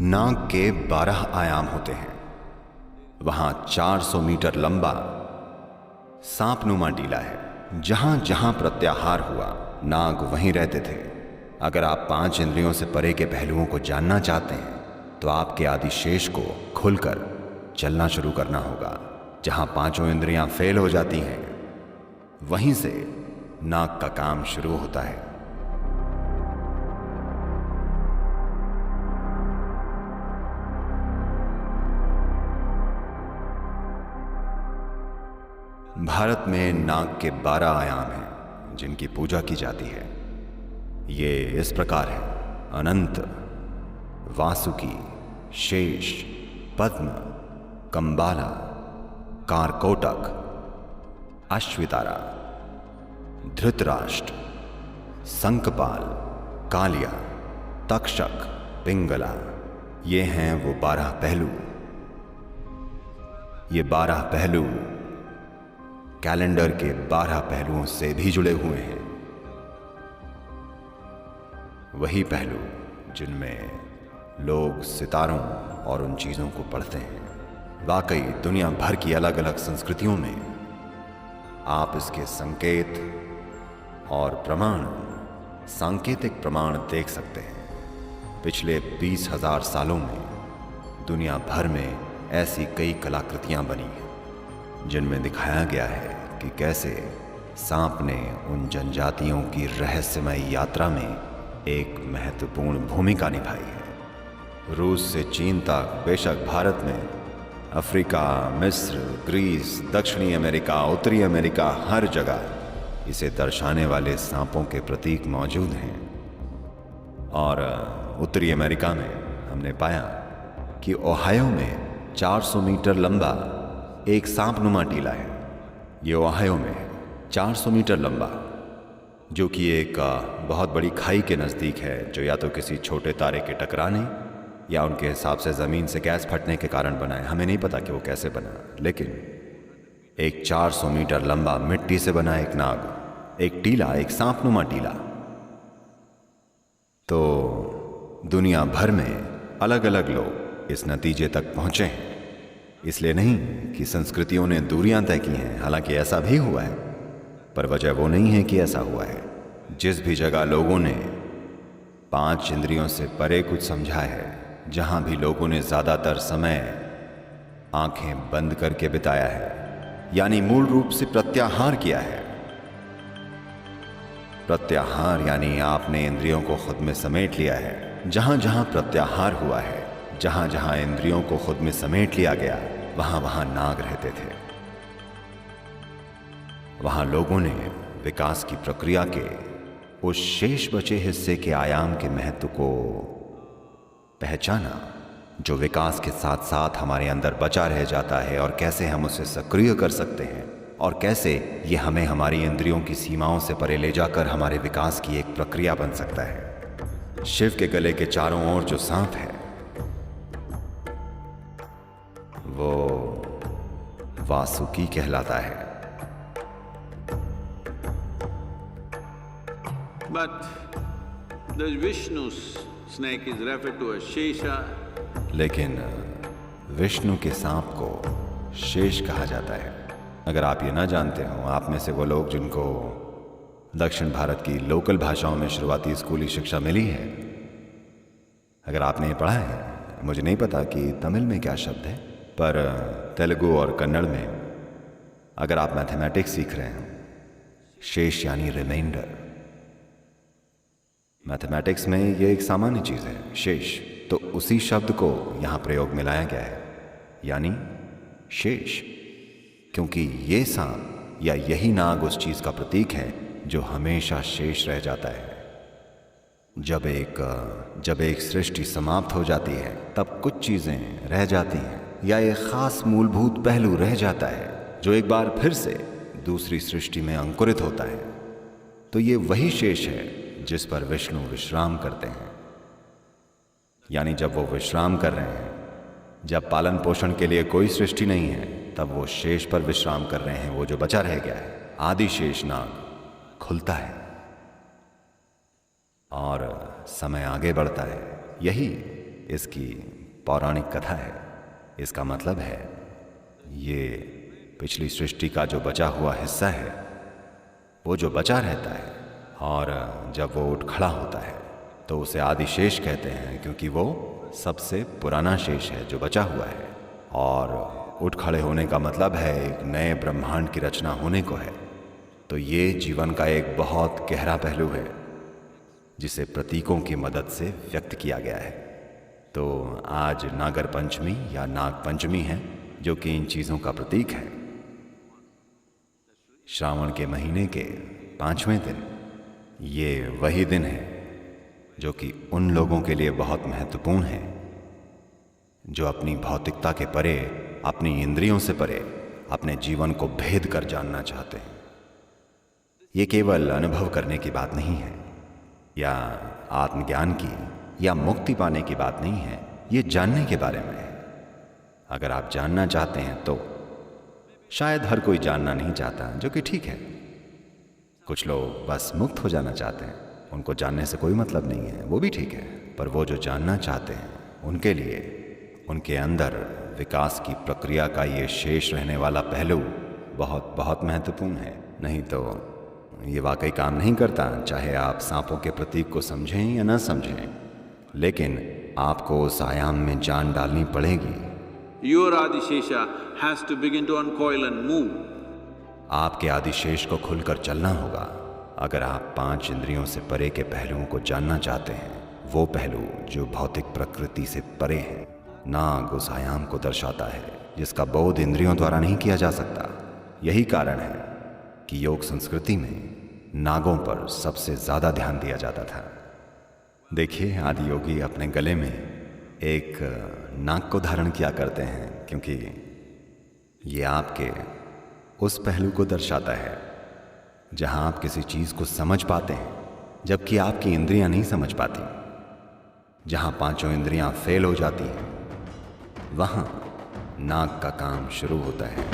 नाग के 12 आयाम होते हैं। वहां 400 मीटर लंबा सांपनुमा टीला है। जहां जहां प्रत्याहार हुआ नाग वहीं रहते थे। अगर आप 5 इंद्रियों से परे के पहलुओं को जानना चाहते हैं तो आपके आदिशेष को खुलकर चलना शुरू करना होगा। जहां 5 इंद्रियां फेल हो जाती हैं वहीं से नाग का काम शुरू होता है। भारत में नाग के 12 आयाम हैं जिनकी पूजा की जाती है। ये इस प्रकार है: अनंत, वासुकी, शेष, पद्म, कंबाला, कारकोटक, अश्वितारा, धृतराष्ट्र, संकपाल, कालिया, तक्षक, पिंगला। ये हैं वो 12 पहलू। ये 12 पहलू कैलेंडर के 12 पहलुओं से भी जुड़े हुए हैं। वही पहलू जिनमें लोग सितारों और उन चीजों को पढ़ते हैं। वाकई दुनिया भर की अलग अलग संस्कृतियों में आप इसके संकेत और प्रमाण, सांकेतिक प्रमाण देख सकते हैं। पिछले 20,000 सालों में दुनिया भर में ऐसी कई कलाकृतियां बनी हैं जिनमें दिखाया गया है कि कैसे सांप ने उन जनजातियों की रहस्यमय यात्रा में एक महत्वपूर्ण भूमिका निभाई है। रूस से चीन तक, बेशक भारत में, अफ्रीका, मिस्र, ग्रीस, दक्षिणी अमेरिका, उत्तरी अमेरिका, हर जगह इसे दर्शाने वाले सांपों के प्रतीक मौजूद हैं। और उत्तरी अमेरिका में हमने पाया कि ओहायो में 400 मीटर लंबा एक सांपनुमा टीला है। ये ओहायो में है, 400 मीटर लंबा, जो कि एक बहुत बड़ी खाई के नज़दीक है, जो या तो किसी छोटे तारे के टकराने या उनके हिसाब से ज़मीन से गैस फटने के कारण बना है। हमें नहीं पता कि वो कैसे बना, लेकिन एक 400 मीटर लंबा मिट्टी से बना एक नाग, एक टीला, एक सांपनुमा टीला। तो दुनिया भर में अलग अलग लोग इस नतीजे तक पहुंचे हैं। इसलिए नहीं कि संस्कृतियों ने दूरियां तय की हैं, हालांकि ऐसा भी हुआ है, पर वजह वो नहीं है कि ऐसा हुआ है। जिस भी जगह लोगों ने 5 इंद्रियों से परे कुछ समझा है, जहां भी लोगों ने ज़्यादातर समय आंखें बंद करके बिताया है, यानी मूल रूप से प्रत्याहार किया है। प्रत्याहार यानी आपने इंद्रियों को खुद में समेट लिया है। जहां जहां प्रत्याहार हुआ है, जहां जहां इंद्रियों को खुद में समेट लिया गया, वहां वहां नाग रहते थे। वहां लोगों ने विकास की प्रक्रिया के उस शेष बचे हिस्से के आयाम के महत्व को पहचाना, जो विकास के साथ साथ हमारे अंदर बचा रह जाता है, और कैसे हम उसे सक्रिय कर सकते हैं, और कैसे ये हमें हमारी इंद्रियों की सीमाओं से परे ले जाकर हमारे विकास की एक प्रक्रिया बन सकता है। शिव के गले के चारों ओर जो सांप है वो वासुकी कहलाता है। But the Vishnu's snake is referred to as Shesha. लेकिन विष्णु के सांप को शेष कहा जाता है। अगर आप ये ना जानते हो, आप में से वो लोग जिनको दक्षिण भारत की लोकल भाषाओं में शुरुआती स्कूली शिक्षा मिली है, अगर आपने ये पढ़ा है, मुझे नहीं पता कि तमिल में क्या शब्द है, पर तेलुगु और कन्नड़ में अगर आप मैथमेटिक्स सीख रहे हैं, शेष यानी रिमाइंडर। मैथमेटिक्स में ये एक सामान्य चीज़ है, शेष। तो उसी शब्द को यहाँ प्रयोग में लाया गया है, यानी शेष, क्योंकि ये सांप या यही नाग उस चीज़ का प्रतीक है जो हमेशा शेष रह जाता है। जब एक सृष्टि समाप्त हो जाती है, तब कुछ चीज़ें रह जाती हैं, या एक खास मूलभूत पहलू रह जाता है जो एक बार फिर से दूसरी सृष्टि में अंकुरित होता है। तो ये वही शेष है जिस पर विष्णु विश्राम करते हैं। यानी जब वो विश्राम कर रहे हैं, जब पालन पोषण के लिए कोई सृष्टि नहीं है, तब वो शेष पर विश्राम कर रहे हैं। वो जो बचा रह गया है, आदि शेष नाग खुलता है और समय आगे बढ़ता है। यही इसकी पौराणिक कथा है। इसका मतलब है ये पिछली सृष्टि का जो बचा हुआ हिस्सा है वो जो बचा रहता है, और जब वो उठ खड़ा होता है तो उसे आदिशेष कहते हैं, क्योंकि वो सबसे पुराना शेष है जो बचा हुआ है। और उठ खड़े होने का मतलब है एक नए ब्रह्मांड की रचना होने को है। तो ये जीवन का एक बहुत गहरा पहलू है जिसे प्रतीकों की मदद से व्यक्त किया गया है। तो आज नागर पंचमी या नाग पंचमी है, जो कि इन चीज़ों का प्रतीक है। श्रावण के महीने के 5वें दिन ये वही दिन है जो कि उन लोगों के लिए बहुत महत्वपूर्ण है जो अपनी भौतिकता के परे, अपनी इंद्रियों से परे अपने जीवन को भेद कर जानना चाहते हैं। ये केवल अनुभव करने की बात नहीं है या आत्मज्ञान की या मुक्ति पाने की बात नहीं है, ये जानने के बारे में है। अगर आप जानना चाहते हैं तो शायद हर कोई जानना नहीं चाहता, जो कि ठीक है। कुछ लोग बस मुक्त हो जाना चाहते हैं, उनको जानने से कोई मतलब नहीं है, वो भी ठीक है। पर वो जो जानना चाहते हैं उनके लिए उनके अंदर विकास की प्रक्रिया का ये शेष रहने वाला पहलू बहुत बहुत महत्वपूर्ण है। नहीं तो ये वाकई काम नहीं करता, चाहे आप सांपों के प्रतीक को समझें या ना समझें, लेकिन आपको उस आयाम में जान डालनी पड़ेगी। Your Adishesha has to begin to uncoil and move. आपके आदिशेष को खुलकर चलना होगा अगर आप 5 इंद्रियों से परे के पहलुओं को जानना चाहते हैं। वो पहलू जो भौतिक प्रकृति से परे है। नाग उस आयाम को दर्शाता है जिसका बोध इंद्रियों द्वारा नहीं किया जा सकता। यही कारण है कि योग संस्कृति में नागों पर सबसे ज्यादा ध्यान दिया जाता था। देखिए, आदि योगी अपने गले में एक नाग को धारण किया करते हैं, क्योंकि ये आपके उस पहलू को दर्शाता है जहां आप किसी चीज को समझ पाते हैं जबकि आपकी इंद्रियां नहीं समझ पाती। जहां 5 इंद्रियां फेल हो जाती हैं, वहां नाग का काम शुरू होता है।